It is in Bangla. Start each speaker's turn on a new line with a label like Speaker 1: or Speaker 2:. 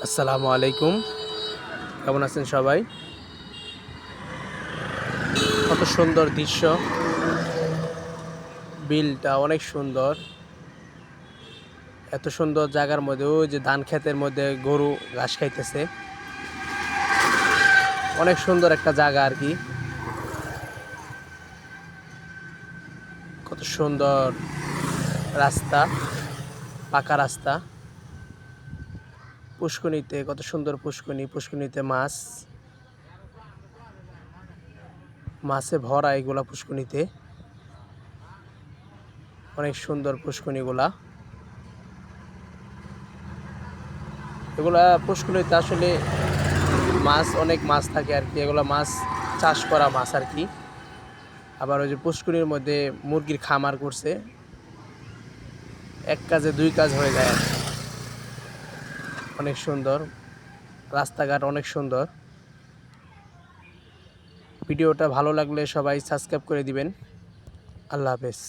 Speaker 1: আসসালামু আলাইকুম। কেমন আছেন সবাই? কত সুন্দর দৃশ্য। বিলটা অনেক সুন্দর। এত সুন্দর জায়গার মধ্যে ওই যে ধান ক্ষেতের মধ্যে গরু ঘাস খাইতেছে। অনেক সুন্দর একটা জায়গা আর কি। কত সুন্দর রাস্তা, পাকা রাস্তা। পুষ্করিণীতে কত সুন্দর পুষ্করিণী, পুষ্করিণীতে মাছে ভরা এগুলা পুষ্করিণীতে। অনেক সুন্দর পুষ্করিণীগুলা। এগুলা পুষ্করিণীতে আসলে অনেক মাছ থাকে আর কি। এগুলা মাছ চাষ করা মাছ আর কি। আবার ওই যে পুষ্করিণীর মধ্যে মুরগির খামার করছে। এক কাজে দুই কাজ হয়ে যায় আর কি। অনেক সুন্দর রাস্তাঘাট, অনেক সুন্দর। ভিডিওটা ভালো লাগলে সবাই সাবস্ক্রাইব করে দিবেন। আল্লাহ হাফেজ।